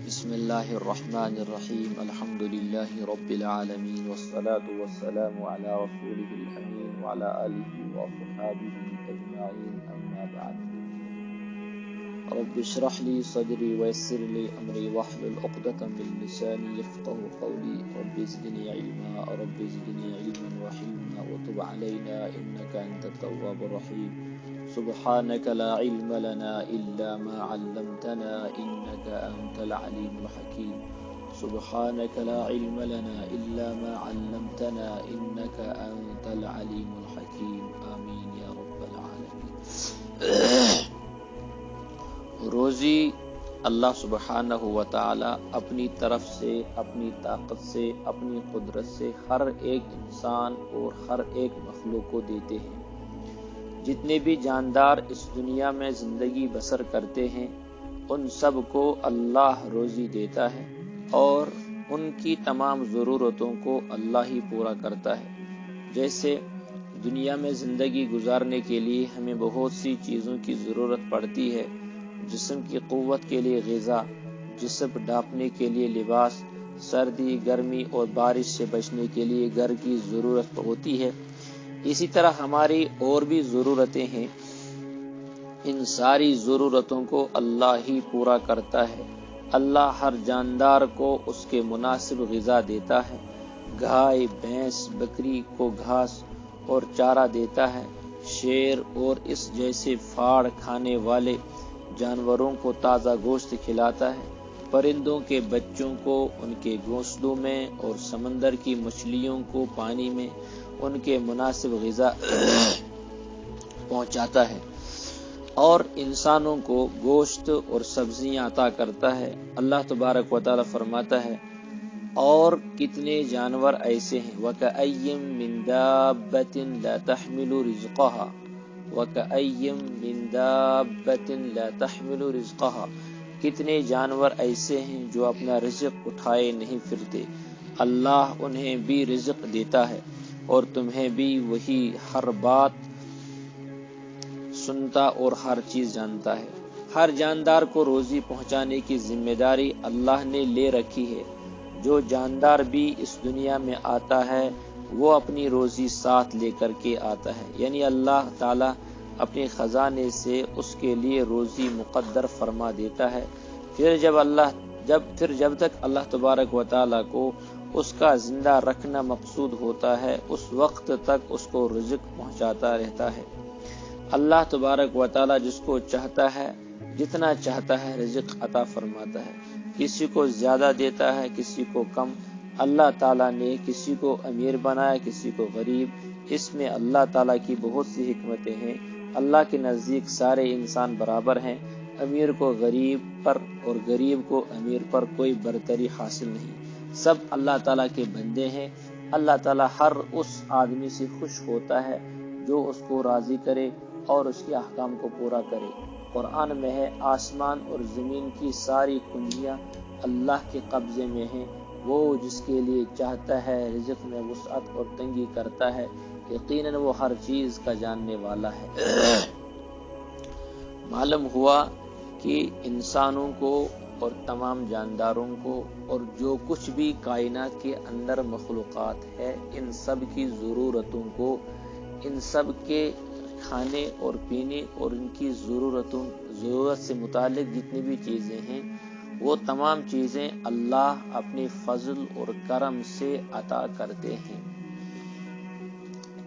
بسم اللہ الرحمن الرحیم الحمد للہ رب العالمین والصلاة والسلام علی رسولہ الامین وعلی آلہ وصحبہ اجمعین اما بعد رب اشرح لی صدری ویسر لی امری واحلل عقدۃ من لسانی یفقهوا قولی رب زدنی علما وحلما وتب علینا انک انت التواب الرحیم سبحانك لا علم لنا إلا ما علمتنا إنك أنت العليم الحكيم سبحانك لا علم لنا إلا ما علمتنا إنك أنت العليم الحكيم آمين يا رب العالمين. روزی اللہ سبحانہ و تعالی اپنی طرف سے، اپنی طاقت سے، اپنی قدرت سے ہر ایک انسان اور ہر ایک مخلوق کو دیتے ہیں. جتنے بھی جاندار اس دنیا میں زندگی بسر کرتے ہیں ان سب کو اللہ روزی دیتا ہے اور ان کی تمام ضرورتوں کو اللہ ہی پورا کرتا ہے. جیسے دنیا میں زندگی گزارنے کے لیے ہمیں بہت سی چیزوں کی ضرورت پڑتی ہے. جسم کی قوت کے لیے غذا، جسم ڈھانپنے کے لیے لباس، سردی گرمی اور بارش سے بچنے کے لیے گھر کی ضرورت ہوتی ہے. اسی طرح ہماری اور بھی ضرورتیں ہیں. ان ساری ضرورتوں کو اللہ ہی پورا کرتا ہے. اللہ ہر جاندار کو اس کے مناسب غذا دیتا ہے. گائے، بھینس، بکری کو گھاس اور چارہ دیتا ہے. شیر اور اس جیسے پھاڑ کھانے والے جانوروں کو تازہ گوشت کھلاتا ہے. پرندوں کے بچوں کو ان کے گھونسلوں میں اور سمندر کی مچھلیوں کو پانی میں ان کے مناسب غذا پہنچاتا ہے اور انسانوں کو گوشت اور سبزیاں عطا کرتا ہے. اللہ تبارک و تعالی فرماتا ہے اور کتنے جانور ایسے ہیں وَكَأَيٍّ مِّن دَابَّةٍ لَا تَحْمِلُ رِزْقَهَا وَكَأَيٍّ مِّن دَابَّةٍ لَا تَحْمِلُ رِزْقَهَا کتنے جانور ایسے ہیں جو اپنا رزق اٹھائے نہیں پھرتے. اللہ انہیں بھی رزق دیتا ہے اور تمہیں بھی وہی ہر بات سنتا اور ہر چیز جانتا ہے. ہر جاندار کو روزی پہنچانے کی ذمہ داری اللہ نے لے رکھی ہے. جو جاندار بھی اس دنیا میں آتا ہے وہ اپنی روزی ساتھ لے کر کے آتا ہے. یعنی اللہ تعالی اپنے خزانے سے اس کے لیے روزی مقدر فرما دیتا ہے. پھر جب تک اللہ تبارک و تعالی کو اس کا زندہ رکھنا مقصود ہوتا ہے اس وقت تک اس کو رزق پہنچاتا رہتا ہے. اللہ تبارک و تعالی جس کو چاہتا ہے جتنا چاہتا ہے رزق عطا فرماتا ہے. کسی کو زیادہ دیتا ہے، کسی کو کم. اللہ تعالی نے کسی کو امیر بنایا، کسی کو غریب. اس میں اللہ تعالی کی بہت سی حکمتیں ہیں. اللہ کے نزدیک سارے انسان برابر ہیں. امیر کو غریب پر اور غریب کو امیر پر کوئی برتری حاصل نہیں. سب اللہ تعالیٰ کے بندے ہیں. اللہ تعالیٰ ہر اس آدمی سے خوش ہوتا ہے جو اس کو راضی کرے اور اس کے احکام کو پورا کرے. قرآن میں ہے آسمان اور زمین کی ساری کنجیاں اللہ کے قبضے میں ہیں. وہ جس کے لیے چاہتا ہے رزق میں وسعت اور تنگی کرتا ہے. یقیناً وہ ہر چیز کا جاننے والا ہے. معلوم ہوا کہ انسانوں کو اور تمام جانداروں کو اور جو کچھ بھی کائنات کے اندر مخلوقات ہے ان سب کی ضرورتوں کو، ان سب کے کھانے اور پینے اور ان کی ضرورت سے متعلق جتنی بھی چیزیں ہیں وہ تمام چیزیں اللہ اپنے فضل اور کرم سے عطا کرتے ہیں.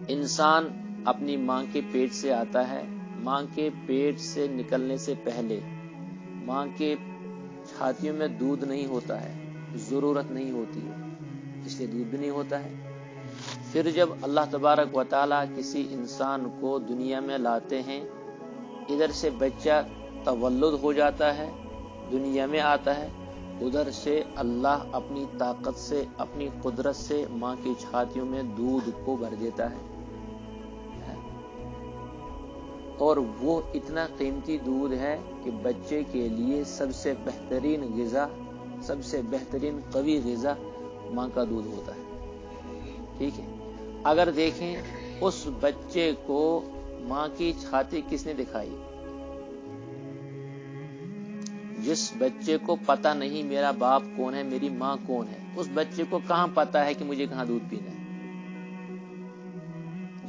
انسان اپنی ماں کے پیٹ سے آتا ہے. ماں کے پیٹ سے نکلنے سے پہلے ماں کے چھاتیوں میں دودھ نہیں ہوتا ہے، ضرورت نہیں ہوتی ہے، اس لیے دودھ بھی نہیں ہوتا ہے. پھر جب اللہ تبارک و تعالیٰ کسی انسان کو دنیا میں لاتے ہیں، ادھر سے بچہ تولد ہو جاتا ہے، دنیا میں آتا ہے. ادھر سے اللہ اپنی طاقت سے، اپنی قدرت سے ماں کی چھاتیوں میں دودھ کو بھر دیتا ہے اور وہ اتنا قیمتی دودھ ہے کہ بچے کے لیے سب سے بہترین غذا، سب سے بہترین قوی غذا ماں کا دودھ ہوتا ہے. ٹھیک ہے. اگر دیکھیں اس بچے کو ماں کی چھاتی کس نے دکھائی؟ جس بچے کو پتہ نہیں میرا باپ کون ہے، میری ماں کون ہے، اس بچے کو کہاں پتہ ہے کہ مجھے کہاں دودھ پینا ہے؟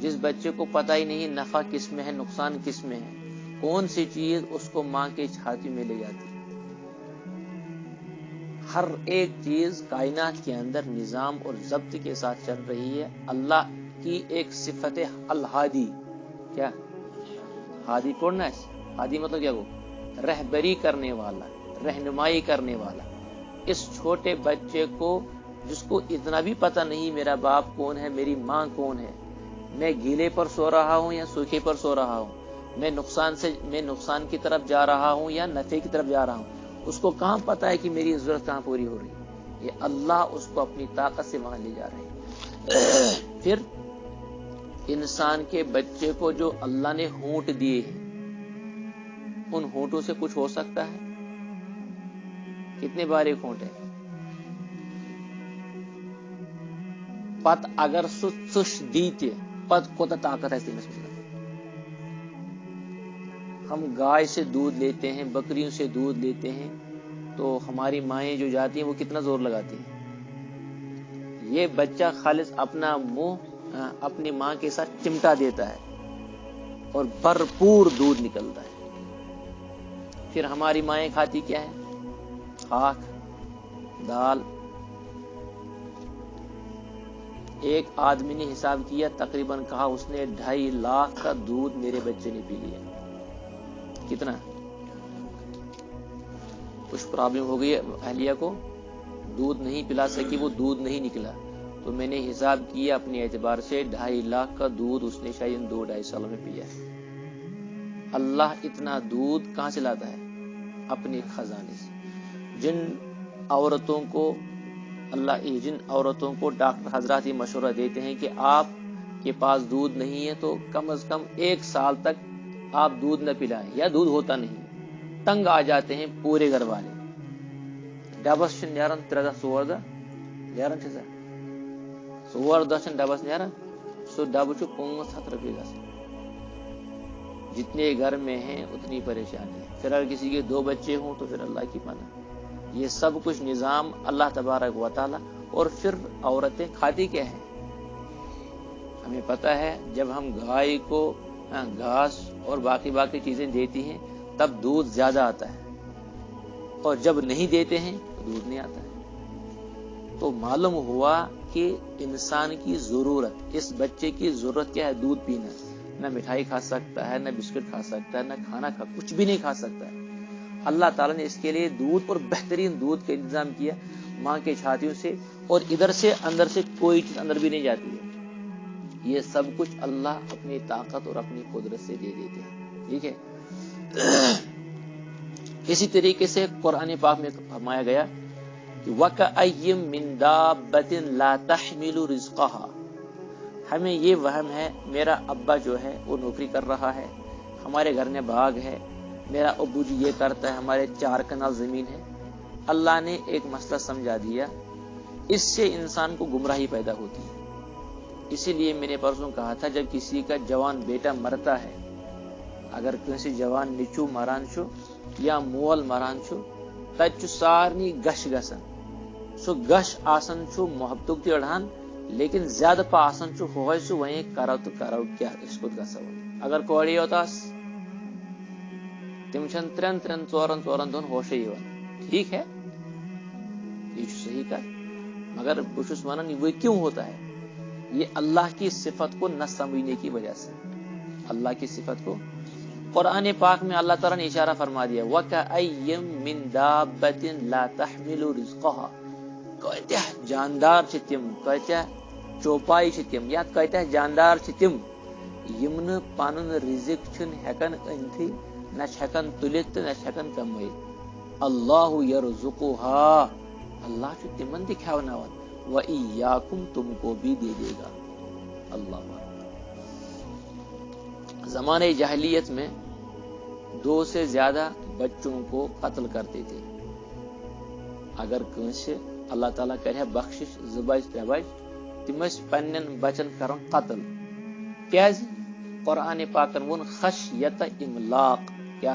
جس بچے کو پتہ ہی نہیں نفع کس میں ہے، نقصان کس میں ہے، کون سی چیز اس کو ماں کے چھاتی میں لے جاتی ہے۔ ہر ایک چیز کائنات کے اندر نظام اور ضبط کے ساتھ چل رہی ہے۔ اللہ کی ایک صفت الہادی، کیا ہادی پڑھنا ہے؟ ہادی مطلب کیا؟ وہ رہبری کرنے والا، رہنمائی کرنے والا۔ اس چھوٹے بچے کو جس کو اتنا بھی پتہ نہیں میرا باپ کون ہے، میری ماں کون ہے، میں گیلے پر سو رہا ہوں یا سوکھے پر سو رہا ہوں، میں نقصان کی طرف جا رہا ہوں یا نفع کی طرف جا رہا ہوں، اس کو کہاں پتہ ہے کہ میری ضرورت کہاں پوری ہو رہی ہے؟ یہ اللہ اس کو اپنی طاقت سے وہاں لے جا رہے ہیں۔ پھر انسان کے بچے کو جو اللہ نے ہونٹ دیے ہیں، ان ہونٹوں سے کچھ ہو سکتا ہے؟ کتنے باریک ہونٹ ہیں؟ پت اگر سش دیتے پت کوتا طاقت ہے تمس میں۔ ہم گائے سے دودھ لیتے ہیں، بکریوں سے دودھ لیتے ہیں، تو ہماری مائیں جو جاتی ہیں وہ کتنا زور لگاتی ہیں۔ یہ بچہ خالص اپنا منہ اپنی ماں کے ساتھ چمٹا دیتا ہے اور بھرپور دودھ نکلتا ہے۔ پھر ہماری مائیں کھاتی کیا ہے؟ خاک، دال۔ ایک آدمی نے حساب کیا، تقریباً کہا اس نے 2.5 لاکھ کا دودھ میرے بچے نے پی لیا۔ کتنا؟ کچھ پرابلم ہو گئی اہلیہ کو، دودھ نہیں پلا سکی، وہ دودھ نہیں نکلا، تو میں نے حساب کیا اپنے اعتبار سے 2.5 لاکھ کا دودھ اس نے شاید 2-2.5 سالوں میں پیا ہے۔ اللہ اتنا دودھ کہاں سے لاتا ہے؟ اپنے خزانے سے۔ جن عورتوں کو ڈاکٹر حضرات یہ مشورہ دیتے ہیں کہ آپ کے پاس دودھ نہیں ہے تو کم از کم 1 سال تک آپ دودھ نہ پلائیں، یا دودھ ہوتا نہیں، تنگ آ جاتے ہیں پورے گھر والے۔ ڈبس نیران 3-4 دہ نیران چھ ژور دہ ڈبس نیران، سو ڈبہ 500 روپیے گژھان۔ جتنے گھر میں ہیں اتنی پریشانی ہے۔ پھر اگر کسی کے 2 بچے ہوں تو پھر اللہ کی پناہ۔ یہ سب کچھ نظام اللہ تبارک و تعالی۔ اور پھر عورتیں کھاتی کیا ہیں؟ ہمیں پتہ ہے جب ہم گائے کو گھاس اور باقی چیزیں دیتی ہیں تب دودھ زیادہ آتا ہے، اور جب نہیں دیتے ہیں تو دودھ نہیں آتا ہے۔ تو معلوم ہوا کہ انسان کی ضرورت، اس بچے کی ضرورت کیا ہے؟ دودھ پینا۔ نہ مٹھائی کھا سکتا ہے، نہ بسکٹ کھا سکتا ہے، نہ کھانا کچھ بھی نہیں کھا سکتا ہے۔ اللہ تعالیٰ نے اس کے لیے دودھ اور بہترین دودھ کا انتظام کیا ماں کے چھاتیوں سے، اور ادھر سے اندر سے کوئی چیز اندر بھی نہیں جاتی ہے۔ یہ سب کچھ اللہ اپنی طاقت اور اپنی قدرت سے دے دیتے ہیں، ٹھیک ہے۔ اسی طریقے سے قرآن پاک میں فرمایا گیا کہ وَكَأَيٍّ مِّن دَابَّةٍ لَا تَحْمِلُ رِزْقَهَا۔ ہمیں یہ وہم ہے میرا ابا جو ہے وہ نوکری کر رہا ہے، ہمارے گھر میں باغ ہے، میرا ابو جی یہ کرتا ہے، ہمارے 4 کنال زمین ہے۔ اللہ نے ایک مسئلہ سمجھا دیا، اس سے انسان کو گمراہی پیدا ہوتی ہے۔ اسی لیے میں نے پرسوں کہا تھا جب کسی کا جوان بیٹا مرتا ہے، اگر کسی جوان نچو مران چھو یا مول مران چھو، تب سارنی گش گسن، سو گش آسن چھو محبت تڑھان، لیکن زیادہ پا آسن چھو ہوئے سو وہیں کرو کیا اس کو گسو۔ اگر کوڑی ہوتاس تم چھن 3-4 دن ہوشے یوان، ٹھیک ہے، یہ صحیح کا، مگر بشس ونن وہ کیوں ہوتا ہے؟ یہ اللہ کی صفت کو نہ سمجھنے کی وجہ سے۔ اللہ کی صفت کو قرآن پاک میں اللہ تعالیٰ نے اشارہ فرما دیا، وَكَأَيٍّ مِّن دَابَّةٍ لَا تَحْمِلُ رِزْقَهَا۔ کتہ جاندار چھ تم، کتہ چوپائی چھ تم، یا کتہ جاندار چھ تم یم نہ پنن رزق چھن ہیکن انتھی، نہ ہیکن تلت، نہ ہیکن کمائت۔ اللہ یرزقها، اللہ چھ تمن تہ کھوناون، وَإِيَّاكُمْ، تم کو بھی دے دے گا۔ اللہ زمانے جاہلیت میں 2 سے زیادہ بچوں کو قتل کرتے تھے۔ اگر کنسے اللہ تعالیٰ کرے بخشش 2 بچ 3 بچ، تم پنن بچن کرن قتل۔ کیاز؟ قرآن پاکن ون خشیت املاق، کیا؟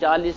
40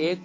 1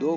2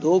2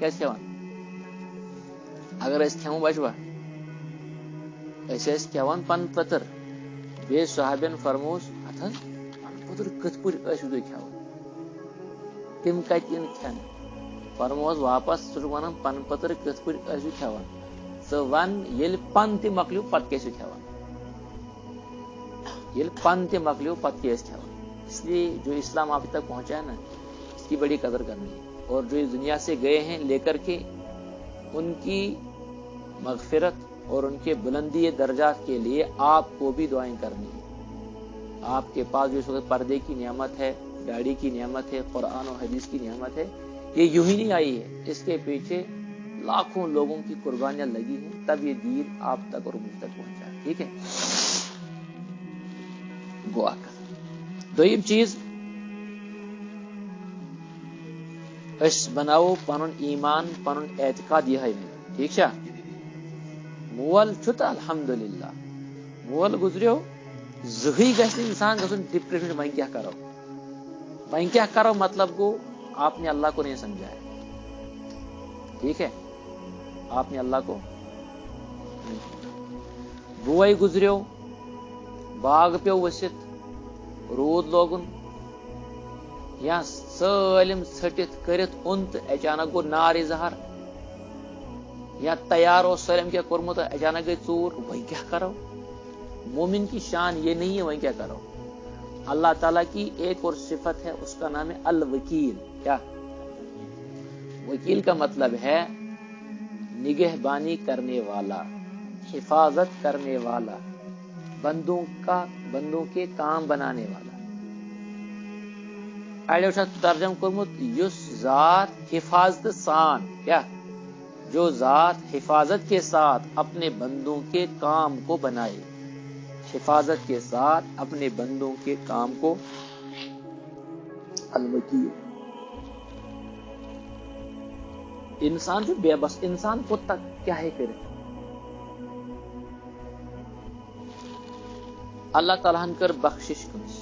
کیا کھیوان اگر اس کھیمو بچوا اس کھیوان پن پتر بے صحابین فرموس اتھن پن پتر کت پٹ ٲسِو تُہۍ کھیوان تم کت ان کھین فرموس واپس سُہ ونان پن پتر کت پٹ ٲسِو کھیوان ژٕ ون ییٚلہِ پن تہِ مۄکلیو پتہٕ کیٛاہ ٲسِو کھیوان ییٚلہِ پن تہِ مۄکلیو پتہٕ کیٛاہ ٲسۍ کھیوان اس لیے جو اسلام آپ تک پہنچا ہے نا اس کی بڑی قدر کرنی ہے اور جو اس دنیا سے گئے ہیں لے کر کے ان کی مغفرت اور ان کے بلندی درجات کے لیے آپ کو بھی دعائیں کرنی ہے. آپ کے پاس جو اس وقت پردے کی نعمت ہے داڑھی کی نعمت ہے قرآن و حدیث کی نعمت ہے یہ یوں ہی نہیں آئی ہے اس کے پیچھے لاکھوں لوگوں کی قربانیاں لگی ہیں تب یہ دین آپ تک اور مجھ تک پہنچا ہے. ٹھیک ہے گوا کا دویم چیز اس بناو پنن ایمان پنن اعتقاد یہ ہے ٹھیک ہے مول چھت الحمدللہ مول گزریو زہی گھس انسان گھن ڈپریشن وین کیا کرو مطلب گو آپ نے اللہ کو نہیں سمجھا ہے. ٹھیک ہے آپ نے اللہ کو بوئی گزریو باغ پیو ؤسِتھ روٗد لوگُن یا سٲلِم ژھٔٹِتھ کٔرِتھ اوٚن تہٕ اچانک گوٚو نار اظہار یا تیار اوس سٲلِم کینٛہہ کوٚرمُت اچانک گٔے ژوٗر وۄنۍ کیٛاہ کرو مومن کی شان یہ نہیں ہے وہیں کیا کرو. اللہ تعالیٰ کی ایک اور صفت ہے اس کا نام ہے الوکیل. کیا وکیل کا مطلب ہے نگہبانی کرنے والا حفاظت کرنے والا بندوں کے کام بنانے والا. اڑیو ترجم کورمت یس ذات حفاظت سان کیا جو ذات حفاظت کے ساتھ اپنے بندوں کے کام کو بنائے حفاظت کے ساتھ اپنے بندوں کے کام کو الوکیل. انسان جو بے بس انسان کو تک کیا ہے کرے اللہ تعالیٰ ہن کر بخشش کنس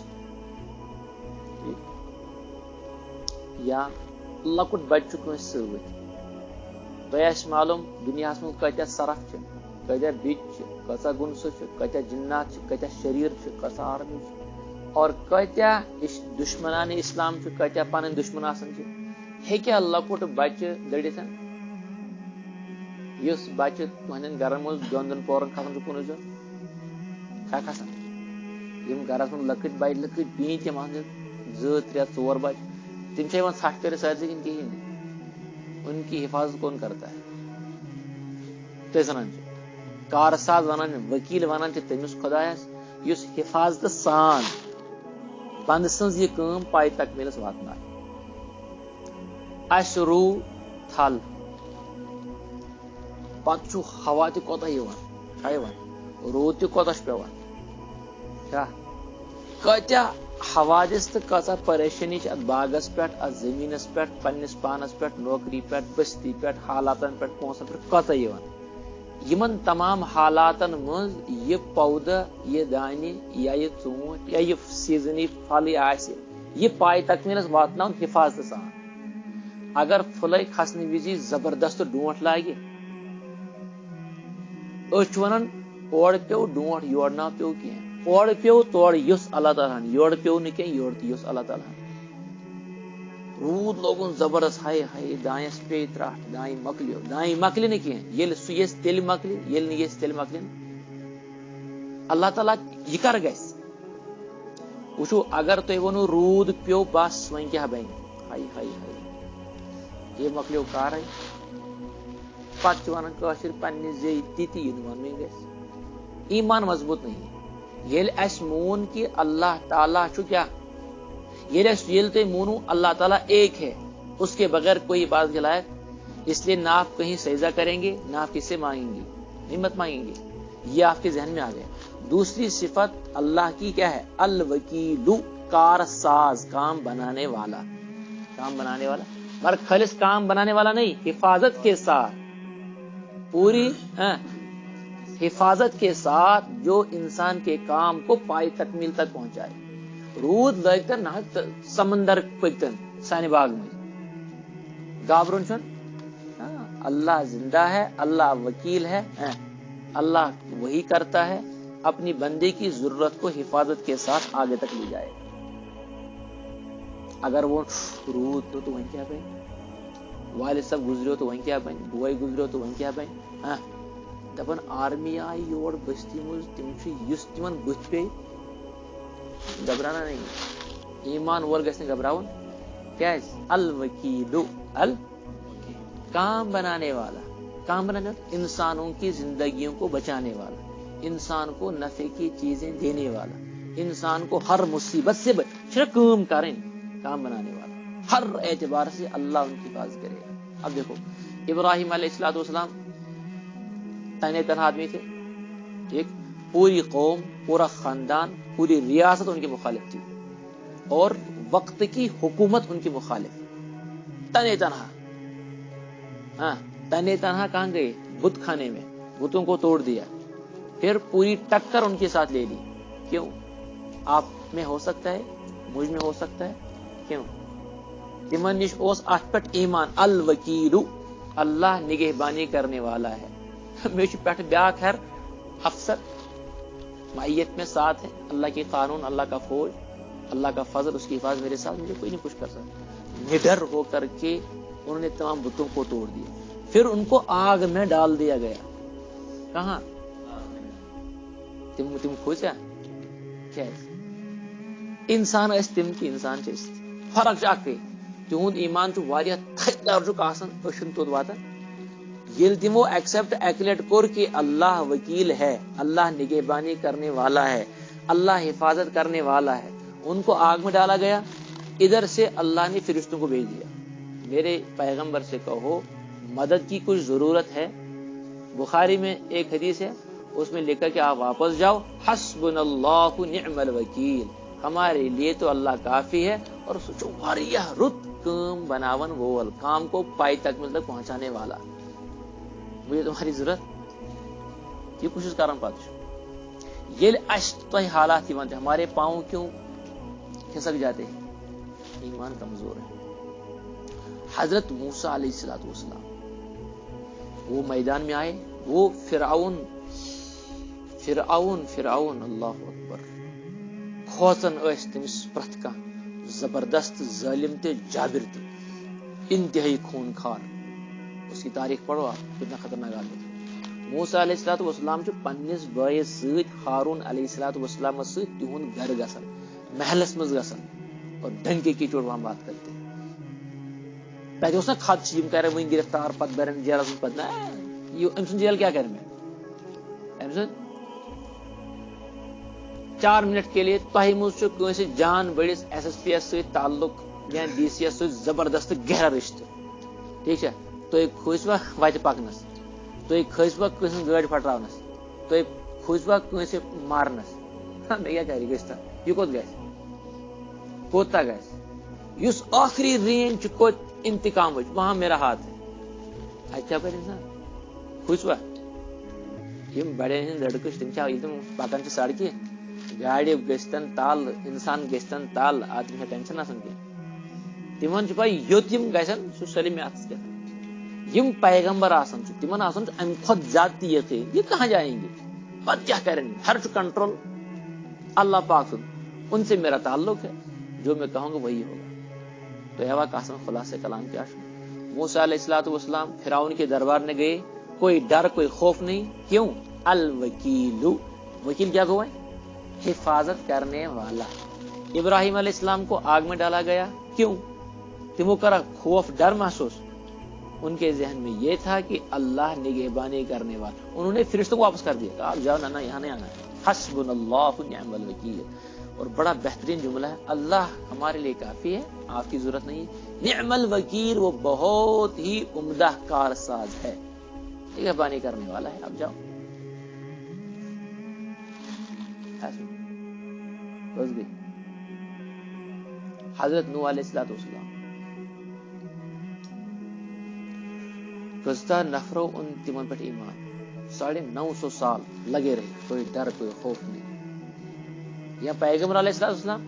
یا لکٹ بچہ کنس ست تہ معلوم دنیا من کتیا سرف کتیا بچ کتا گنس کتیا جنات کتیا شریر کتا آرمی اور کتیا دشمنان اسلام کتیا پن دشمن آسان ہیکیا لکٹ بچہ لڑت اس بچہ تہندین گرن مز دون دون پورن کھسان کن زون کھسان یم گرس من لکٹ بچ لکٹ پین تم زٕ ترٛےٚ ژور بچہ تم ژٹ کر سارے کن کہین ان کی حفاظت کون کرتا ہے تھی ونان کارساز ونان وکیل ونان تمس خدایس اس حفاظت سان بند سن یہ کام پائی تکمیلس واتن اس رو تھل پتہ ہوا تہ کوتہ روٗد تہ کوتہ پیوان کتیا حوادث تو کژا پریشانی ات باغس پہ ات زمینس پہ پنس پانس پہ نوکری پہ بستی پہ حالاتن پہ پونسن پہ کتہ یمن تمام حالاتن مز یہ پودہ یہ دانہ یا یہ ژوٗنٛٹھ یا یہ سیزنی پھل آسہِ یہ پائی تکمیلس واتناون حفاظت سان. اگر پھلے کھسنہ وزی زبردست ڈونٹھ لاگہ أسۍ چھِ ونان اور پیو ڈونٹھ یور نا پیو کی اور پیو تور یس اللہ تعالیٰ یور پیو نی یور تس اللہ تعالیٰ روٗد لوگُن زبردست ہائے ہائے دانس پے ترٹھ دانہ مکلیو دانہ مکلہ نا کی سہ یس تیل مکلہ یل نہ یس تیل مکلہ اللہ تعالیٰ یہ کر گژھِ وچھو اگر تُہۍ ونو روٗد پیو بس وۄنۍ کیاہ بنہِ ہائے ہائے ہائے یہ مکلیو کارے پتہ چھ ونان کٲشر پننہِ زیٚیہِ تِتہِ یہِ نہٕ وننُے گژھِ. ایمان مضبوط نہیں ییٚلہِ اسہِ مون کہ اللہ تعالیٰ چھُ کیا ییٚلہِ تُہۍ مونو اللہ تعالیٰ ایک ہے اس کے بغیر کوئی بات کے لائق اس لیے نہ آپ کہیں سجدہ کریں گے نہ آپ کس سے مانگیں گے ہمت مانگیں گے یہ آپ کے ذہن میں آ گیا. دوسری صفت اللہ کی کیا ہے الوکیل کار ساز کام بنانے والا مگر خالص کام بنانے والا نہیں حفاظت کے ساتھ پوری حفاظت کے ساتھ جو انسان کے کام کو پائی تکمیل تک پہنچائے. روٗد لٲگتن نہ سمندر پٔکتن سانہِ باغ منٛز گابرُن چھُنہٕ اللہ زندہ ہے، اللہ وکیل ہے، اللہ وہی کرتا ہے، اپنی بندے کی ضرورت کو حفاظت کے ساتھ آگے تک لے جائے. اگر وہ روت تو وہیں کیا بھائی، والد صاحب گزرے ہو تو وہیں کیا بھائی، بوئی گزرے ہو تو وہیں کیا بھائی. دپن آرمی آئی یور بستی مز تم یس تمن بت پی گھبرانا نہیں. ایمان وول گژھِ نہٕ گھبراؤن. کیا الوکیل کام بنانے والا، کام بنانے والا انسانوں کی زندگیوں کو بچانے والا، انسان کو نفع کی چیزیں دینے والا، انسان کو ہر مصیبت سے کام کریں، کام بنانے والا. ہر اعتبار سے اللہ ان کی حفاظت کرے گا. اب دیکھو ابراہیم علیہ السلام تنے تنہا آدمی تھے، ایک پوری قوم، پورا خاندان، پوری ریاست ان کے مخالف تھی، اور وقت کی حکومت ان کی مخالف. تنے تنہا، تنے تنہا کہاں گئے؟ بت خانے میں، بتوں کو توڑ دیا. پھر پوری ٹکر ان کے ساتھ لے لی. کیوں؟ آپ میں ہو سکتا ہے، مجھ میں ہو سکتا ہے. کیوں؟ تمن نش اوس ات پہ ایمان الوکیل، اللہ نگہبانی کرنے والا ہے. میرے پہ بیا خیر افسر معیت میں ساتھ ہے، اللہ کے قانون، اللہ کا فوج، اللہ کا فضل، اس کی حفاظت میرے ساتھ، مجھے کوئی نہیں کچھ کر سکتا. نڈر ہو کر کے انہوں نے تمام بتوں کو توڑ دیا. پھر ان کو آگ میں ڈال دیا گیا. کہاں؟ تم کھوجا کیا انسان اس تم کی انسان سے فرق اک تہد ایمان واریاہ تھک درجک آسان اشن توت واتان. یل تمو ایکسپٹ اکہ لٹ کور کہ اللہ وکیل ہے، اللہ نگہبانی کرنے والا ہے، اللہ حفاظت کرنے والا ہے، ان کو آگ میں ڈالا گیا. ادھر سے اللہ نے فرشتوں کو بھیج دیا. میرے پیغمبر سے کہو مدد کی کچھ ضرورت ہے. بخاری میں ایک حدیث ہے، اس میں لکھا کہ آپ واپس جاؤ، حسبنا اللہ نعم الوکیل، ہمارے لیے تو اللہ کافی ہے. اور سوچو واریاہ رت کام بناون وول، کام کو پائی تک مل تک پہنچانے والا. مجھے تمہاری ضرورت، یہ کوشش کرن پتہ یل اس تہ حالات یوان ہمارے پاؤں کیوں کھسک جاتے ہیں؟ ایمان کمزور ہے. حضرت موسیٰ علیہ السلام وہ میدان میں آئے، وہ فرعون اللہ اکبر کھوژان اس تمس پرت کان، زبردست ظالم تے جابر تے انتہائی خون خار. اس کی تاریخ پڑھو آپ، کتنا خطرناک آدمی تھا. موسیٰ علیہ السلام پنس بائس ست ہارون علیہ السلام ست تہد گھر گسان، محلس مز گسان، اور ڈنکے کی چوٹ وہاں بات کرتے. تک اس نا خدش یم کر ون گرفتار، پتہ برن جیلس مز، پتہ ام سن جیل کیا کر میں ام سن 4 منٹ کے لیے تہ مز کنس جان بڑس ایس ایس پی ایس ست تعلق یا ڈی سی ایس ست زبردست گہرا رشتہ. ٹھیک ہے، تھی کھسوا وتہ پکنس، تھی کھسوا کس گاڑی پھٹراونس، تھی کھسوا کنس مارنس. مے کیا کر گھس یہ کوت گھس، کوتا گھس. اس آخری رینج کو انتقام وہاں میرا ہاتھ ہے. اچھا پر انسان کھسوا یم بڑے لڑکے تم پکان سڑکہ گاڑی گھن تل، انسان گھن تل، آدمی ٹینشن آسان کی تمن پہ یوت یم گھن سہ سلم میں اتس یم پیغمبر آسان تمن آسان ام کھت زیادہ یقین یہ کہاں جائیں گے، پتہ کیا کریں گے. ہر کنٹرول اللہ پاک سن، ان سے میرا تعلق ہے، جو میں کہوں گا وہی ہوگا. تو یہ قسم خلاصہ کلام کیا ہے. موسیٰ علیہ السلام فرعون کے دربار میں گئے، کوئی ڈر کوئی خوف نہیں. کیوں؟ الوکیل، وکیل کیا ہوا ہے؟ حفاظت کرنے والا. ابراہیم علیہ السلام کو آگ میں ڈالا گیا، کیوں؟ تمو کرا خوف ڈر محسوس. ان کے ذہن میں یہ تھا کہ اللہ نگہبانی کرنے والا. انہوں نے فرشتوں کو واپس کر دیا، آپ جاؤ نا یہاں نہیں آنا ہے. حسبنا اللہ نعم الوکیل. اور بڑا بہترین جملہ ہے، اللہ ہمارے لیے کافی ہے، آپ کی ضرورت نہیں ہے. نعم الوکیل، وہ بہت ہی عمدہ کارساز ہے، نگہبانی کرنے والا ہے. اب جاؤ بس گئی. حضرت نوح علیہ السلام گزدہ نفروں ان تمن پر ایمان 950 سال لگے رہے، کوئی ڈر کوئی خوف نہیں. یا پیغمبر علیہ السلام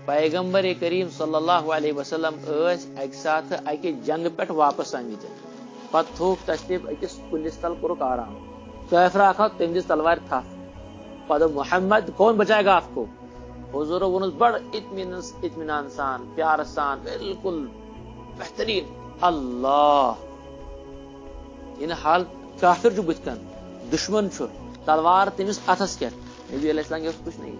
پیغمبر کریم صلی اللہ علیہ وسلم اکہ ساتھ اکہ جنگ پہ واپس آمت پتہ تھوک تشریف اکس کلس تل کورک آرام کافر اکھ تم دس تلوار تھپ پتہ محمد کون بچائے گا آپ کو حضور ونس بڑ اطمینان سان پیار سان بالکل بہترین اللہ یعنی حال کافر جو بت کن دشمن تلوار تمس اتھس کیا نبی علیہ السلام کے کچھ نہیں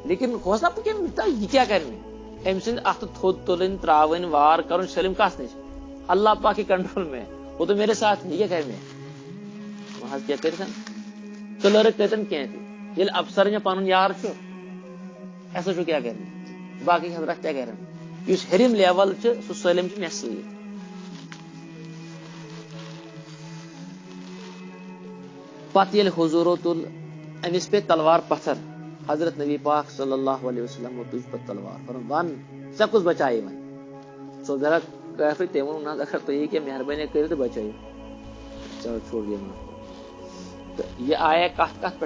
لیکن حوصلہ یہ کیا کرنے ام سند ات تھود تلن تراون وار کرن سلم کس نش اللہ پاک کے کنٹرول میں وہ تو میرے ساتھ یہ کیا کرنے وہاں کیا کرتن کلرک کرتن کی یل افسر میں پن یار ایسا کیا کرنے باقی حضرات کیا کرن اس ہرم لیول سہ سلم مے ست پتہ یل حضورو تل امس پہ تلوار پتھر حضرت نبی پاک صلی اللہ علیہ وسلم وہ تجھ پر تلوار فرم ون سا کچھ بچائے ون سو ذرا کافر تم ون اگر تو یہ کیا مہربانی کرے تو بچائیے چلو چھوڑ دیا یہ آیا کت کت پہ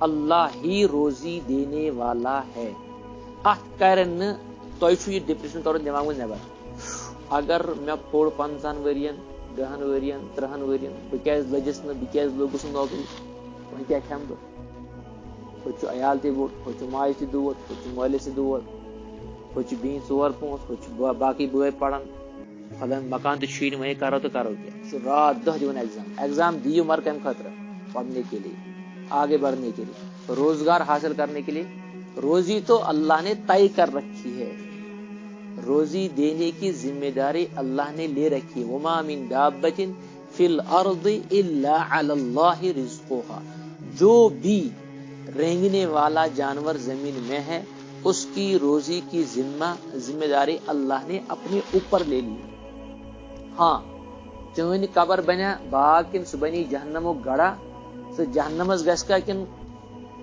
اللہ ہی روزی دینے والا ہے ات کرن تہ یہ ڈپریشن کرو دماغ میں نبر اگر میں پوڑ 50 ورین 10 ورین 3 ورین بہت لجس نا بہت لوگس نوکری وی کیا کھم بہ ہو عیال تہ بوڑ ہو ماج تہ دود ہو مالس تہ دود ہو بین 4 5 ہو باقی بٲے پران فلان مکان تہ چھی وہیں کرو تو کرو کیا رات دہ دون ایگزام دیو مر کم خطرہ پڑھنے کے لیے آگے بڑھنے کے لیے روزگار حاصل کرنے کے لیے روزی تو اللہ نے طے کر رکھی ہے روزی دینے کی ذمہ داری اللہ نے لے رکھی ہے وما من دابۃ فی الارض الا علی اللہ رزقها جو بھی رینگنے والا جانور زمین میں ہے اس کی روزی کی ذمہ داری اللہ نے اپنے اوپر لے لی ہاں چون قبر بنیا باغ کن سہ بنی جہنم گڑا سہ جہنمس گھس کا کن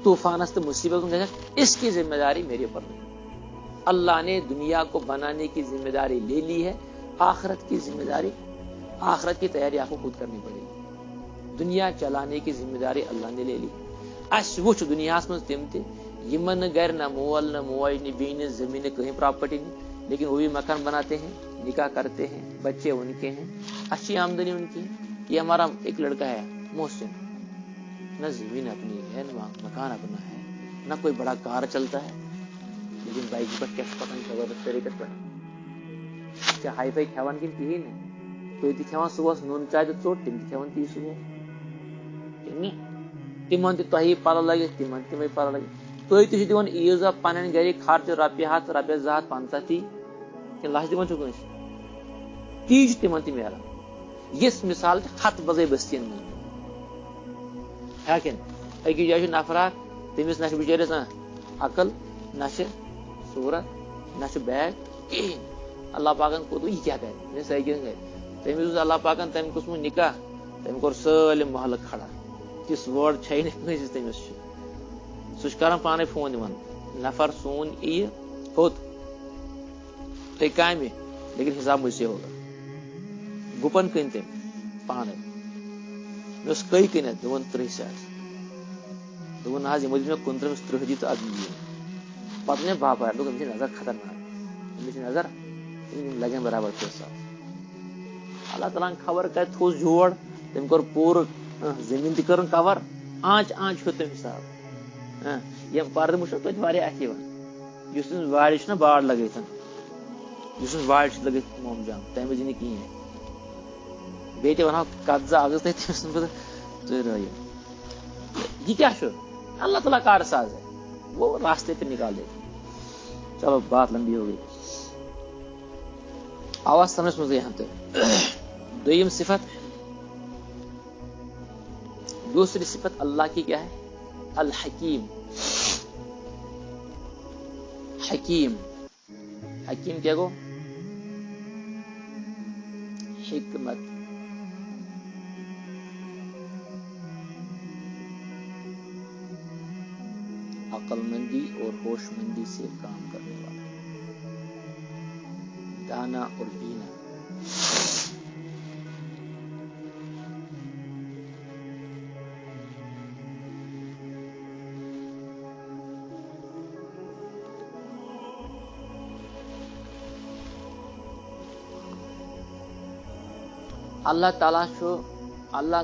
طوفانس تو مصیبت گھس اس کی ذمہ داری میرے اوپر نہیں اللہ نے دنیا کو بنانے کی ذمہ داری لے لی ہے آخرت کی ذمہ داری آخرت کی تیاری آپ کو خود کرنی پڑے گی دنیا چلانے کی ذمہ داری اللہ نے لے لی اس وچ دنیا من تم تمن گر نہ مول نہ موج نہ بین زمین کہیں پراپرٹی نہیں لیکن وہ بھی مکان بناتے ہیں نکاح کرتے ہیں بچے ان کے ہیں اچھی آمدنی ان کی یہ ہمارا ایک لڑکا ہے محسن نہ زمین اپنی ہے نہ مکان اپنا ہے نہ کوئی بڑا کار چلتا ہے لیکن بائک پر کیش پکان زبردست طریقے پر چاہے ہائی فائی کھیوان کن کہین تھی تھی کھیوان صبح نون چائے تو ژوٹ تم کھیوان تی صبح تمن تہ پتہ لگے تمن تمے پتہ لگے تھی دان عیز پن گھر خرچ رۄپیہِ 100 رۄپیس 250 تی کہ لچھ دِوان چھو کٲنٛسہِ تی چھُ تمن تہِ میلان یِژھ مثال چھِ ہتھ بزے بستین منٛز ہیکن أکِس جایہِ چھُ نفر اکھ تٔمِس نہ چھُ بِچٲرِس عقل نہ چھِ صوٗرت نہ چھُ بیگ کہیٖنۍ اللہ پاکن کوٚر یہِ کیاہ کرِ سٲکِن گرِ تٔمِس اوس اللہ پاکن تٔمۍ قٕسمُک نکاح تٔمۍ کوٚر سٲلِم محلہٕ کھڑا تِژھ وٲر چھے نہٕ کٲنٛسہِ تٔمِس چھُ سُہ چھُ کران پانے فون دِوان نفر سون یہِ ہوٚت تُہۍ کامہِ لیکن حساب مجھ سے ہوگا گُپن کٕنۍ تٔمۍ پانے مےٚ اوس کٔہۍ کٕنِتھ دوٚپُن 30 ساس دوٚپُن نہ حظ یِمو دِژ مےٚ 29 30 دی تہٕ اَدٕ یِیِو پتہٕ مےٚ باپار دوٚپ أمِس چھِ نظر خطرناک أمِس چھِ نظر یِم لگن برابر 30 ساس اللہ تعالیٰ ہن خبر کتہِ تھوٚوُس جوڑ تٔمۍ کوٚر پوٗرٕ زٔمیٖن تہِ کٔرٕن کور آنچ آنچ ہیوٚت تٔمۍ حساب یِم پردٕ وٕچھو توتہِ واریاہ اَتھِ یِوان یُس تٔمِس وارِ چھُنہ باڑ لگٲیِتھ یُس تٔمِس وارِ چھِ لگٲیِتھ موم جام تمہِ وِزِ نہٕ کِہیٖنۍ بیٚیہِ تہِ ونہو کتھ زٕ اکھ زٕ تٔمۍ سٕنٛز بہٕ تُہۍ رٲیِو یہ کیا چھُ اللہ تعالیٰ کار ساز ہے وہ راستے پہ نکال دیتے چلو بات لمبی ہو گئی آواز سمجھ میں یہاں تک دویم صفت دوسری صفت اللہ کی کیا ہے الحکیم حکیم حکیم کیا گو حکمت عقل مندی اور ہوش مندی سے کام کرنے والا دانا اور بینا اللہ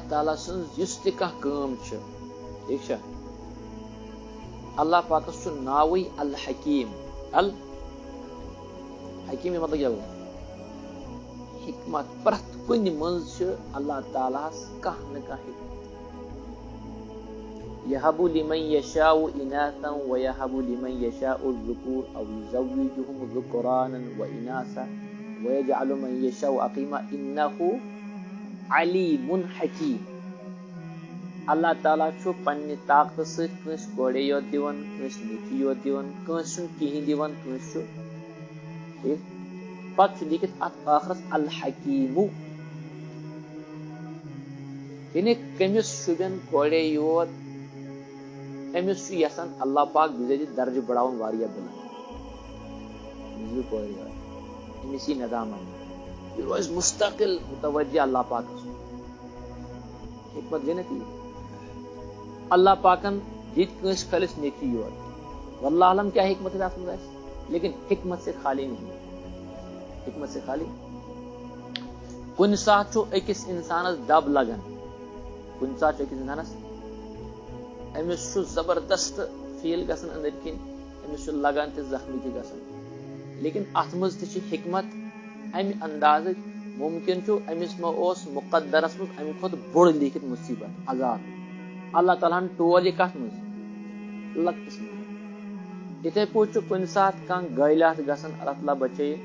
تعالیٰ سن یس تہ کانٛہہ کٲم چھ ٹھیک چھا اللہ پاکس چھ ناوٕے الحکیم الحکیم مطلب کیا گوٚو حکمت پرٛٮ۪تھ کُنہِ منٛز چھ اللہ تعالیٰ ہس کانٛہہ نہ کانٛہہ حکمت یہب لمن یشاء اناثا ویہب لمن یشاء الذکور او یزوجہم ذکرانا واناثا ویجعل من یشاء عقیما انہ علیم حکیم اللہ تعالیٰ چھُ پننہِ طاقتہٕ سۭتۍ کٲنٛسہِ کورے یوت دِوان کٲنٛسہِ نیٚچی یوت دِوان کٲنٛسہِ چھُنہٕ کِہیٖنۍ دِوان کٲنٛسہِ چھُ ٹھیک پتہٕ چھُ لیکھِتھ اتھ ٲخرس الحکیمو یعنی کٔمِس شوٗبٮ۪ن کورے یوت أمِس چھُ یژھان اللہ پاک بِذٲتی درجہٕ بڑاوُن واریاہ بُلنٛد أمِس کورِ یوت أمِس یی ندامت یہِ روزِ مستقل متوجہ اللہ پاکس حکمت گٔے نا تی اللہ پاکن دِتۍ کٲنٛسہِ خٲلِس نیٚچی یوت واللہ عالم کیا حکمت ہے اتھ منٛز آسہِ لیکن حکمت سے خالی نہیں حکمت سے خالی کُنہِ ساتہٕ چھُ أکِس انسانس دب لگان کُنہِ ساتہٕ چھُ أکِس انسانس أمِس چھُ زبردست فیل گژھان أنٛدٕرۍ کِنۍ أمِس چھُ لگان تہِ زخمی تہِ گژھان لیکن اتھ منٛز تہِ چھِ حکمت امہِ اندازٕچ ممکن چھُ أمِس ما اوس مقدرس منٛز امہِ کھۄتہٕ بوٚڑ لیکھِتھ مُصیبت عذاب اللہ تعالیٰ ہن ٹول یہِ کتھ منٛز لۄکٹِس منٛز یِتھے پٲٹھۍ چھُ کُنہِ ساتہٕ کانٛہہ گٲلات گژھان اللہ تعالیٰ بچٲیِتھ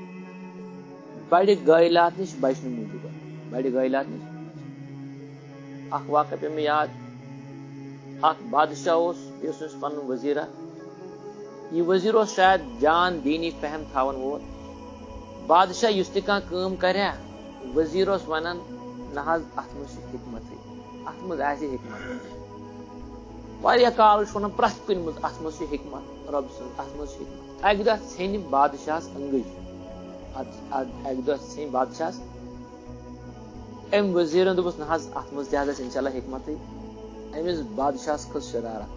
بڑِ گٲلات نِش بچنہٕ موٗجوٗب بڑِ گٲلات نِش اکھ واقعہٕ پیٚو مےٚ یاد اکھ بادشاہ اوس یُس اوس پنُن وزیٖر اکھ یہِ وزیٖر اوس شاید جان دیٖنی فہم تھاون وول بادشاہ یُس تہِ کانٛہہ کٲم کرِ ہا وزیٖر اوس ونان نہ حظ اتھ منٛز چھِ حکمتٕے اتھ منٛز آسہِ حکمت واریاہ کال چھُ ونان پرٛٮ۪تھ کُنہِ منٛز اتھ منٛز چھِ حکمت رۄبہٕ سٕنٛز اتھ منٛز چھِ حکمت اکہِ دۄہ ژھیٚنہِ بادشاہس انگٕج اکہِ دۄہ ژھیٚنہِ بادشاہس أمۍ وزیٖرن دوٚپُس نہ حظ اتھ منٛز تہِ حظ آسہِ انشاء اللہ حکمتٕے أمِس بادشاہس کھٔژ شرارت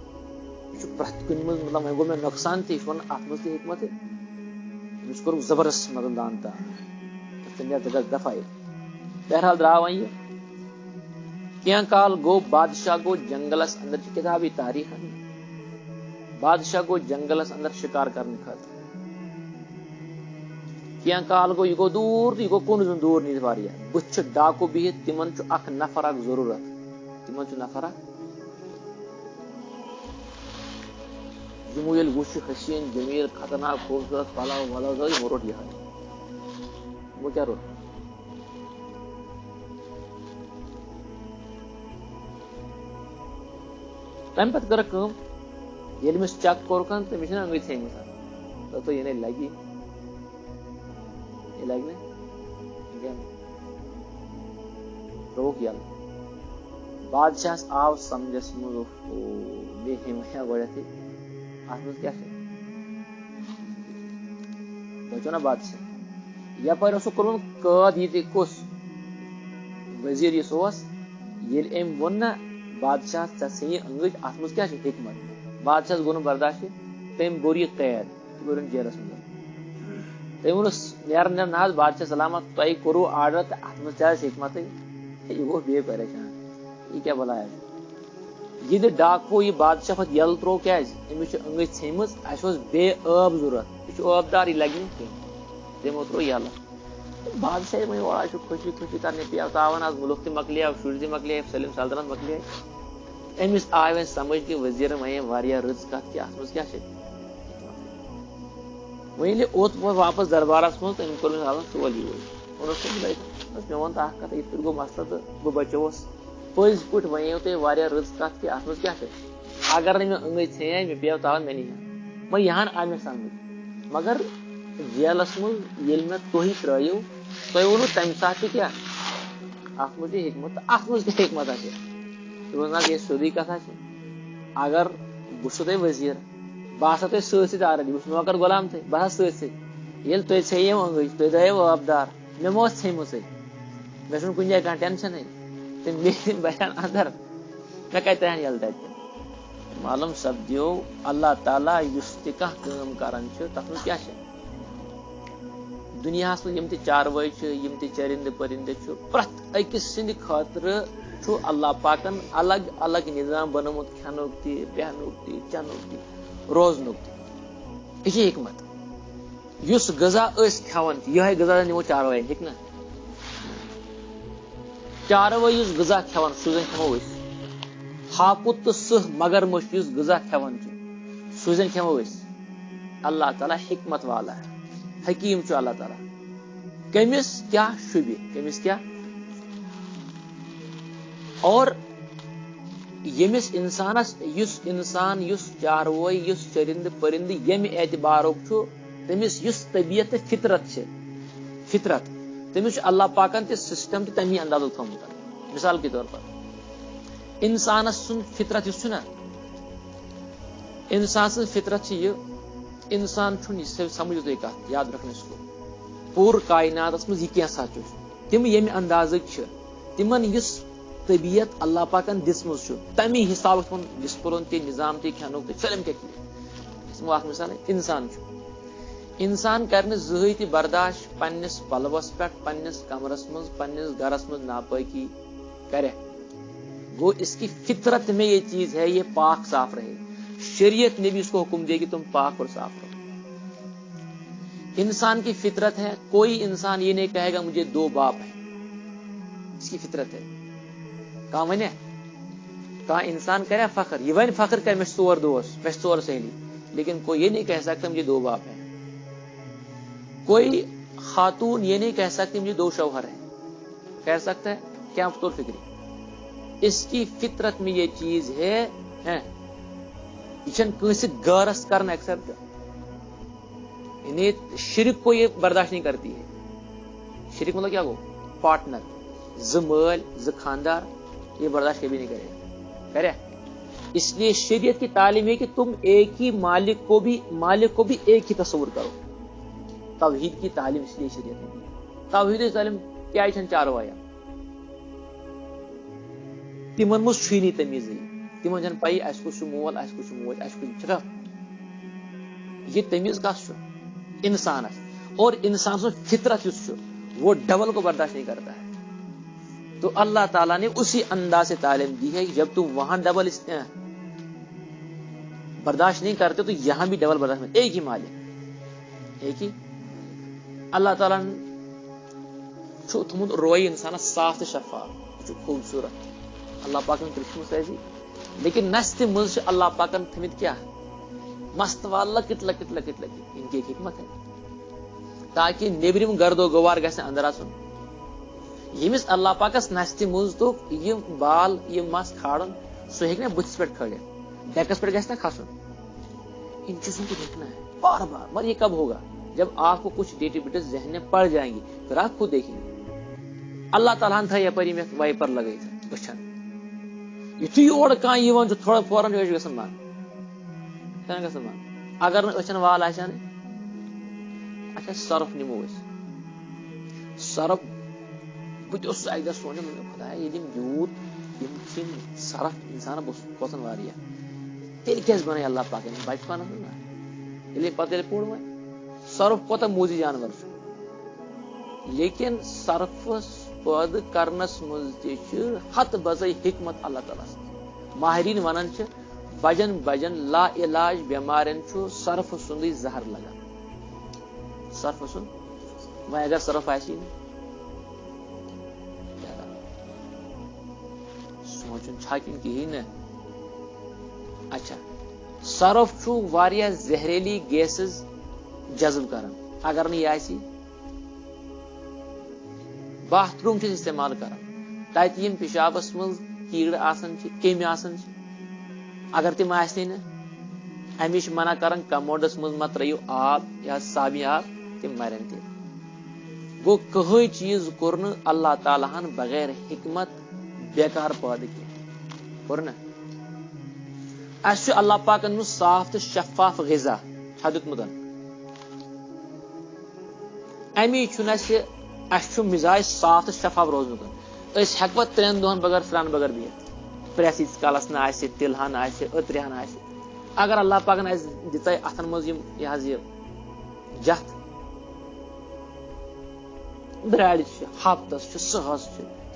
یہِ چھُ پرٛٮ۪تھ کُنہِ منٛز مطلب وۄنۍ گوٚو مےٚ نۄقصان تہِ یہِ چھُ ونان اتھ منٛز تہِ حکمتٕے أمِس کوٚرُکھ زبردست مطلب دان تان ژٕ نیرٕ ژٕ گژھ دفاع بہرحال درٛاو وۄنۍ یہِ کینٛہہ کال گوٚو بادشاہ گوٚو جنگلس اندر چھِ کِتابی تاریٖخن بادشاہ گوٚو جنگلس اندر شِکار کرنہٕ خٲطرٕ کینٛہہ کال گوٚو یہِ گوٚو دوٗر تہٕ یہِ گوٚو کُن زوٚن دوٗر نیٖرِتھ واریاہ بٕتھِ چھُ ڈاکوٗ بِہِتھ تِمن چھُ اکھ نفر اکھ ضروٗرت تِمن چھُ نفر اکھ یِمو ییٚلہِ وُچھ حسیٖن جمیٖل خطرناک خوٗبصوٗرت پلو ولو یِمو روٚٹ یِہوے یِمو کیٛاہ روٚٹ تمہِ پتہٕ کٔرٕکھ کٲم ییٚلہِ أمِس چک کوٚرُکھ تٔمِس چھِنہ أنٛگٕج ژھیٚنمٕژ دوٚپُس یہِ نے لگہِ یہِ لگہِ نہٕ ترٛووُکھ یَلہٕ بادشاہس آو سمجھس منٛز بیٚیہِ ہیٚمہِ گۄڈٮ۪تھٕے اتھ منٛز کیٛاہ چھُ بچو نا بادشاہ یپٲرۍ اوسُکھ کوٚرمُت قٲد یہِ تہِ کُس وزیٖر یُس اوس ییٚلہِ أمۍ ووٚن نا بادشاہس ژےٚ ژھیٚنہِ أنٛگٕج اتھ منٛز کیٛاہ چھِ حکمت بادشاہس گوٚو نہٕ برداشت تٔمۍ بوٚر یہِ قید تہٕ بوٚرُن جیلس منٛز تٔمۍ ووٚنُس نیرن نہ حظ بادشاہ سلامت تۄہہِ کوٚروٕ آرڈر تہٕ اتھ منٛز تہِ آسہِ حکمتٕے یہِ گوٚو بیٚیہِ پریشان یہِ کیٛاہ بلایا یہِ تہِ ڈاکوٗ یہِ بادشاہ پتہٕ یَلہٕ ترٛوو کیٛازِ أمِس چھِ أنٛگٕج ژھیٚنمٕژ اَسہِ اوس بیٚیہِ ٲب ضروٗرت یہِ چھُ ٲب دار یہِ لگہِ نہٕ کینٛہہ تِمو ترٛوو یَلہٕ بادشاہ وۄنۍ اورٕ چھُ خوشی خوشی کرنہِ پیٚو تاوان آز مُلک تہِ مۄکلیو شُرۍ تہِ مۄکلے سٲلِم سلطنت مۄکلے أمِس آے وۄنۍ سمجھ کہِ وزیٖرن ونے واریاہ رٕژ کتھ کہِ اتھ منٛز کیٛاہ چھِ وۄنۍ ییٚلہِ اوٚت ووت واپس دربارس منٛز تٔمۍ کوٚر أمِس حالس ٹول یوٗرۍ ووٚنُس مےٚ ووٚن اکھ کتھ یِتھ پٲٹھۍ گوٚو مسلہٕ تہٕ بہٕ بچووُس پٔزۍ پٲٹھۍ وَنیو تۄہہِ واریاہ رٕژ کتھ کہِ اتھ منٛز کیٛاہ چھِ اگر نہٕ مےٚ أنٛگٕج ژھیٚنے مےٚ پیٚو تاوان مےٚ نِہا وۄنۍ یہِ ہن آے مےٚ سمجھ مگر جیلس منٛز ییٚلہِ مےٚ تُہۍ ترٛٲیِو تۄہہِ ووٚنوٕ تمہِ ساتہٕ تہِ کیٛاہ اتھ منٛز چھِ حکمت تہٕ اتھ منٛز کیٛاہ حکمت آسہِ دوٚپُس نہ یہِ سیٚودُے کتھا چھِ اگر بہٕ چھُسو تۄہہِ وزیٖر بہٕ آسو تۄہہِ سۭتۍ سۭتۍ آلریڈی بہٕ چھُس نوکر غلام تہِ بہٕ آسہٕ سۭتۍ سۭتۍ ییٚلہِ تۄہہِ ژھیٚیو أنٛگٕج تُہۍ درٛایو ٲبدار مےٚ ما اوس ژھیٚنمٕژٕے مےٚ چھُنہٕ کُنہِ جایہِ کانٛہہ ٹینشنٕے تِم بَچن اندر مےٚ کتہِ ترٛایَن یَلہٕ تتہِ معلوم سپدیو اللہ تعالیٰ یُس تہِ کانٛہہ کٲم کران چھُ تتھ منٛز کیٛاہ چھِ دنیا یم تہ چاروٲے چھ یم تہ چرند پرند چھ پرٛٮ۪تھ أکِس سٕنٛدِ خٲطرٕ چھُ اللہ پاکن الگ الگ نظام بنومُت کھٮ۪نُک تہِ بیہنُک تہِ چنُک تہِ روزنُک تہِ یہِ چھِ حکمت یُس غذا أسۍ کھٮ۪وان چھِ یِہوٚے غذا نِمو چاروٲین ہیٚکہِ نا چاروٲے یُس غذا کھٮ۪وان سُہ زن کھٮ۪مو أسۍ ہاپُت تہٕ سٕہہ مگر مٔچھ یُس غذا کھٮ۪وان چھُ سُہ زن کھٮ۪مو أسۍ اللہ تعالیٰ حکمت والا ہے حکیم چھُ اللہ تعالیٰ کٔمِس کیٛاہ شوٗبہِ کٔمِس کیٛاہ اور ییٚمِس اِنسانس یُس اِنسان یُس چاروٲے یُس چرند پرند ییٚمہِ اعتبارُک چھُ تٔمِس یُس طبیعت تہٕ فطرت چھِ فطرت تٔمِس چھُ اللہ پاکن تہِ سسٹم تہِ تمی اندازُک تھوٚمُت مثال کے طور پر انسانس سُنٛد فطرت یُس چھُ نا انسان سٕنٛز فطرت چھِ یہِ انسان چھُنہٕ یہِ سمجھو تُہۍ کتھ یاد رکھنا اس کو پوٗرٕ کائناتس منٛز یہِ کینٛژھا چھُ تِم ییٚمہِ اندازٕکۍ چھِ تِمن یُس طبیعت اللہ پاکن دِژمٕژ چھُ تمی حسابہٕ تِمن بِسپلُن تہِ نظام تہِ کھٮ۪نُک تہِ سٲلِم کینٛہہ أسۍ دِمو اکھ مثال انسان چھُ انسان کرِ نہٕ زٕہٕنۍ تہِ برداشت پننِس پلوس پٮ۪ٹھ پننِس کمرس منٛز پننِس گرس منٛز ناپٲکی کرے گو اس کی فطرت میں یہ چیز ہے یہ پاک صاف رہے شریعت نے بھی اس کو حکم دیا کہ تم پاک اور صاف رہو انسان کی فطرت ہے کوئی انسان یہ نہیں کہے گا مجھے 2 باپ ہیں اس کی فطرت ہے کہاں ونے کہاں انسان کرے فخر یہ ون فخر کرے میں 4 دوست میں 4 سہیلی لیکن کوئی یہ نہیں کہہ سکتا مجھے 2 باپ ہیں کوئی خاتون یہ نہیں کہہ سکتی مجھے 2 شوہر ہیں کہہ سکتا ہے کیا طور فکری اس کی فطرت میں یہ چیز ہے یہ چھن کسی غارس کرنا ایکسپٹ یعنی شرک کو یہ برداشت نہیں کرتی ہے شرک مطلب کیا گو پارٹنر مل خاندار یہ برداشت کبھی نہیں کرے اس لیے شریعت کی تعلیم ہے کہ تم ایک ہی مالک کو بھی ایک ہی تصور کرو توحید کی تعلیم اس لیے شریعت نے دی توحید تعلیم کیا چھن چاروایا تمن مز چھُی تمیز تمن چھن پائی اس کو مول اس کو موج اس کو چھا یہ تمیز کس انسانس اور انسان سن فطرت یس وہ ڈبل کو برداشت نہیں کرتا ہے تو اللہ تعالیٰ نے اسی انداز سے تعلیم دی ہے کہ جب تم وہاں ڈبل برداشت نہیں کرتے تو یہاں بھی ڈبل برداشت نہیں ایک ہی مالک ایک ہی اللہ تعالیٰ نے تھومت روئی انسان صاف تو شفاف خوبصورت اللہ پاک نے ترشمت ایسی لیکن نست مز اللہ پاکن تھمت کیا مست والا لکٹ لکٹ لکٹ لکٹ ان کی ایک حکمت ہے تاکہ نیبرم گرد و گوار گھن اندر اچن یمس اللہ پاکس نست مز تو یہ بال یہ مس کھاڑن سہ ہیکہ بتس پہ کھڑت ڈیکس پہ گھس نا کھسن ان چیزوں کو دیکھنا ہے بار بار مگر یہ کب ہوگا جب آپ کو کچھ ڈیٹیوٹیز ذہن میں پڑ جائیں گی پھر آپ خود دیکھیں گے اللہ تعالیٰ تھا یپری میں وائپر لگائی بچن یتھے یور کھانا تھوڑا فوراً گھن مان اگر نچن وال آسان اچھا سرف نمو سرف بہت اکہ دہ سوچان خدا یہ یوت سرف انسان کھوژان واریاہ تیل کیٛازِ بناے اللہ پاک بچپن نا پتہ پوڑ وے سرف کوتاہ موزی جانور لیکن سرفس پٲدٕ کرنس منٛز تہِ چھِ ہتھ بزے حکمت اللہ تعالیٰ ماہرین ونان چھِ بجن بجن لا علاج بیمارن چھُ سرف سُنٛدٕے زہر لگان سرف سُنٛد وۄنۍ اگر سرف آسی نہٕ سونچُن چھا کِنہٕ کِہیٖنۍ نہٕ اچھا سرف چھُ واریاہ زہریلی گیسز جذب کران اگر نہٕ یہِ آسی باتھ روم چھِ استعمال کران تتہِ یِم پِشابس منٛز کیٖڑٕ آسان چھِ کیٚمۍ آسان چھِ اگر تِم آسنٕے نہٕ امی چھِ منع کران کموڈس منٛز مہ ترٲیِو آب یا صابنہِ آب تِم مرن تہِ گوٚو کٕہٕنۍ چیٖز کوٚر نہٕ اللہ تعالیٰ ہن بغیر حکمت بیکار پٲدٕ کینٛہہ کوٚر نہ اسہِ چھُ اللہ پاکن منٛز صاف تہٕ شفاف غذا چھا دیُتمُت امی چھُنہٕ اسہِ چھُ مزاج صاف تہٕ شفاف روزنُک أسۍ ہٮ۪کوا 3 دۄہن بغٲر پھرٛانہٕ بغٲر بِہِتھ پرٛیس ییٖتِس کالس نہٕ آسہِ تِلہٕ ہن آسہِ أترِ ہن آسہِ اگر اللہ پاکن اسہِ دِژے اتھن منٛز یِم یہِ حظ یہِ جتھ دراڑ ہفتس سہس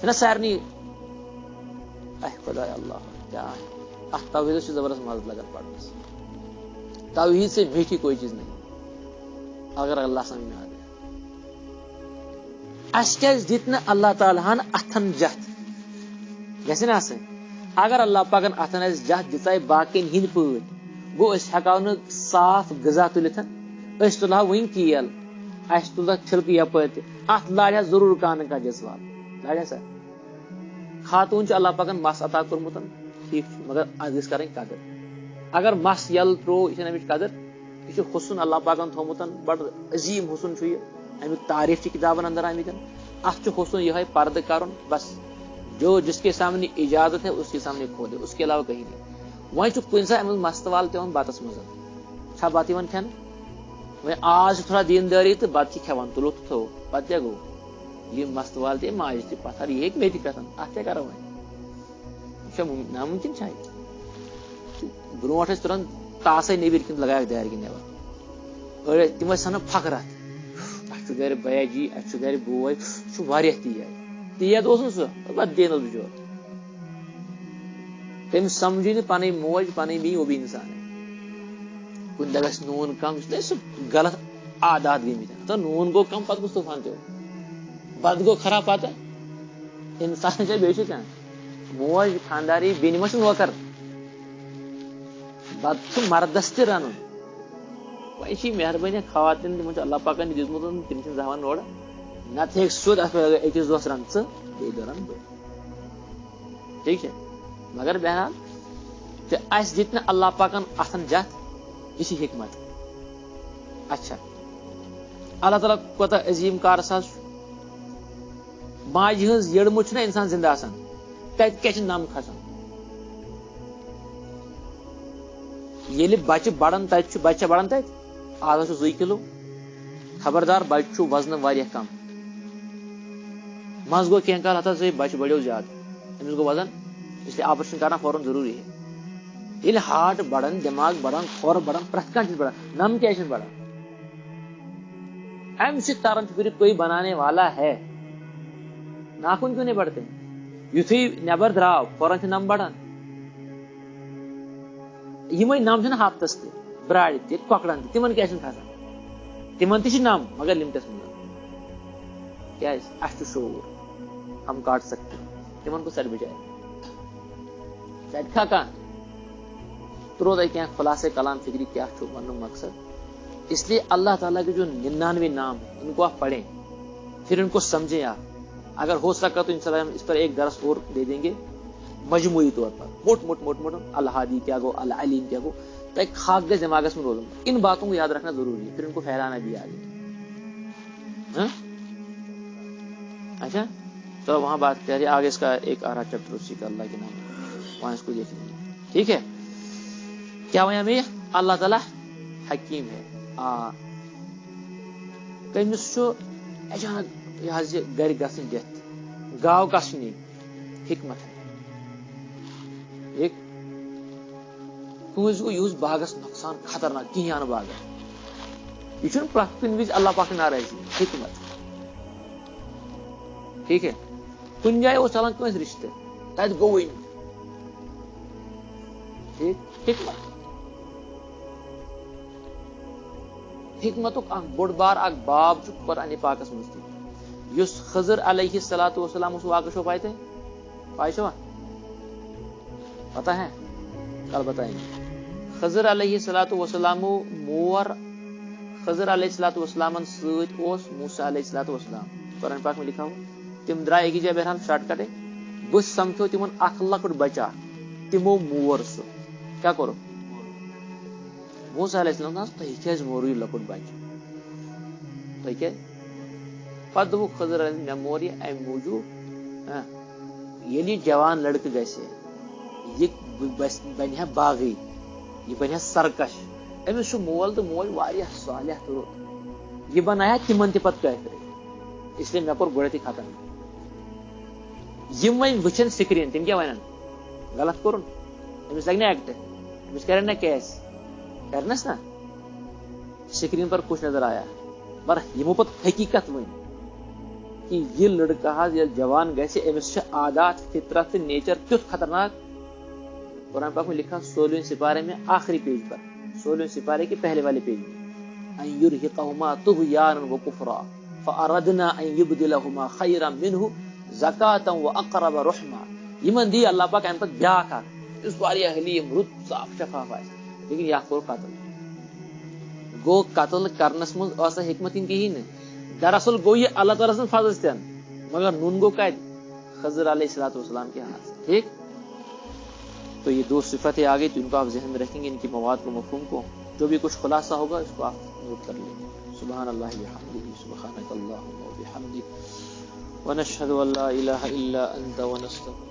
نا سارنی خدا اللہ کیا ہے ات توحید سے زبردست مزہ لگان پڑھنس. توحید سے میٹھی کوئی چیز نہیں اگر اللہ سمجھ میں آ گیا. اس کیا دیت نا اللہ تعالیٰ ہن اتھن جت گژھِ نا آسٕنۍ. اگر اللہ پاکن اتھن آسہِ جتھ دِژے باقین ہِنٛدۍ پٲٹھۍ گوٚو أسۍ ہٮ۪کو نہٕ صاف غذا تُلِتھ. أسۍ تُلہو وٕنۍ کیل اَسہِ تُل چھِلکہٕ یپٲرۍ تہِ اتھ لارِ ہا ضروٗر کانٛہہ نہٕ کانٛہہ جذبات لارِ سا. خاتوٗن چھُ اللہ پاکن مس عطا کوٚرمُت ٹھیٖک چھُ مگر اتھ گژھِ کرٕنۍ قدر. اگر مس یلہٕ تروو یہِ چھنہٕ امِچ قدر. یہ حسن اللہ پاکن تھومت بڑ عظیم حسن یہ امیک تعریف کتابن اندر آمت. ات حسن یہ پردہ کرن بس جو جس کے سامنے اجازت ہے اس کے سامنے کھولے اس کے علاوہ کہیں نہیں. وہیں کن سا امن مستوال تہ بتس مز چھا بت کھین وہیں آج تھوڑا دینداری تو بت کھان تلو تو تھو پتہ کیا گو یہ مستوال تہ ماج تہ پتھر یہ مے تہ پتھر ات کیا کرو وہیں ناممکن چاہیے. برونٹ تران تاسے نبر کن لگا دار کن نبر تم سان فخرات اچھا گھر بیا جی اچھا گھر بوے سہ تیز اس سہ بد دین بچور تم سمجھی نا پن موج پن بی وہ بھی انسان ہے. کن دہ گھس نون کم سہ غلط عادات گمت تو نون گو کم پتہ کس طوفان پہ بد گو خراب پتہ انسان چھ بیچ کیا موج خانداری بین ما نوکر بد مردس تہ رن وی مہربانی خواتین تم اللہ پاکن دمت تم زہان اور نت ہیک سیود ات اکس دہس رن ژی دہ رن بہ ٹھیک ہے. مگر بہرحال تو اس دت نا اللہ پاکن اتن جت یہ حکمت. اچھا اللہ تعالیٰ کوتہ عظیم کار ساز ماجہ ہز یڑ مت نا انسان زندہ آسان تت کیا نم کھسان یل بچہ بڑان تت بچہ بڑان تت آز 2 کلو خبردار بچہ وزن واریاہ کم مز گو کھین کال ہتا بچہ بڑھو زیادہ امس گو وزن اس لیے آپریشن کرنا فوراً ضروری ہے. یل ہارٹ بڑان دماغ بڑان کھور بڑان پریت کھانا چیز بڑان نم کیا بڑان ام سے تران پھر کوئی بنانے والا ہے. ناخن کیوں نہیں بڑھتے یتھی نبر دراو فوراً نم بڑان. یہ نم ہفتس تہ براڑ تہ کۄکرن تہ تمن کیا کھسان تمن تہ نم مگر لمٹس مز کیا اس شعور ہم کاٹ سکتے تمن کو سر بجائے سٹھا کھانا ترو تہ کیا خلاصہ کلام فکری کیا ون مقصد. اس لیے اللہ تعالیٰ کے جو 99 نام ہیں ان کو آپ پڑھیں پھر ان کو سمجھیں آپ. اگر ہو سکا تو انشاءاللہ ہم اس پر ایک درس اور دے دیں گے مجموعی طور پر موٹ الہادی کیا گو العلیم کیا گو تاکہ خاک گز دماغس میں روزوں. ان باتوں کو یاد رکھنا ضروری ہے پھر ان کو پھیلانا بھی آگے. اچھا تو وہاں بات کر رہے آگے اس کا ایک آ رہا چیپٹر اسی کا اللہ کے نام وہاں اس کو دیکھ لیں گے. ٹھیک ہے کیا وہاں میں اللہ تعالیٰ حکیم ہے. تمس اچانک یہ گر گھن دتھ گاو کس نی حکمت ہے. ایک کنس گو یہ باغس نقصان خطرناک کہین باغس یہ پرت کن وز اللہ پاک ناراضی حکمت. ٹھیک ہے کن جائے چلان کنس رشتہ تت گو ٹھیک حکمت. حکمت بوڑ بار اخ باب قرآن پاکس مز اس خضر علیہ الصلوۃ والسلام اس واقع شو پائے پائے چھوا پتہ ہے کل بتائیں گے. خضر علیہ الصلوۃ والسلام مور خضر علیہ الصلوۃ والسلام ست موسیٰ علیہ الصلوۃ والسلام قرآن پاک میں لکھا ہو. تم درائے ایک جائے بہرحال شارٹ کٹ ہے بس سمکھو تمن اخ لکٹ بچہ تمو مور سہ کیا کرو موسیٰ علیہ السلام تھی کیا مورو یہ لکٹ بچہ تھی کیا پتہ دک خضر مے مور یہ ام موجود یل یہ جوان لڑکہ گھس یہ بنہ باغی یہ بنہ سرکش امس مول تو موج واریاہ صالح تو یہ بنایا تمن تہ پتہ کافر اس لیے مے کور گوڑے ختم. یم ون وچن سکرین تم کیا ونان غلط کورن امس لگ نا ایکٹ امس کرن نا کیس کرنس نا سکرین پر کچھ نظر آیا پر یمو پت حقیقت ون کہ یہ لڑکا یا جوان گیسے امس عادات فطرت نیچر کیت خطرناک. قرآن پاک میں لکھا 16ویں سپارے میں آخری پیج پر، 16ویں سپارے کے پہلے والے پیج میں، ان یرہقہما طغیانا وکفرا فاردنا ان یبدلہما خیرا منہ زکاة واقرب رحما. یمن دی اللہ پاک امہ پتہ بیاکھ اکھ اس واریاہ حلیم رُت صاف شفاف آسہِ، لیکن یہ کوٚر قتل. گو قتل کرنس مز ٲسا حکمت ان کہین نہ، دراصل گو یہ اللہ تعالیٰ سن فضل تن، مگر نون گو کت خضر علیہ السلام کے ہاتھ سے. ٹھیک، تو یہ 2 صفتیں آ گئی، تو ان کو آپ ذہن میں رکھیں گے، ان کی مواد کو، مفہوم کو، جو بھی کچھ خلاصہ ہوگا اس کو آپ نوٹ کر لیں گے. سبحان اللہ وبحمدہ، سبحانک اللہم وبحمدک، ونشہد ان لا الہ الا انت ونستغفرک.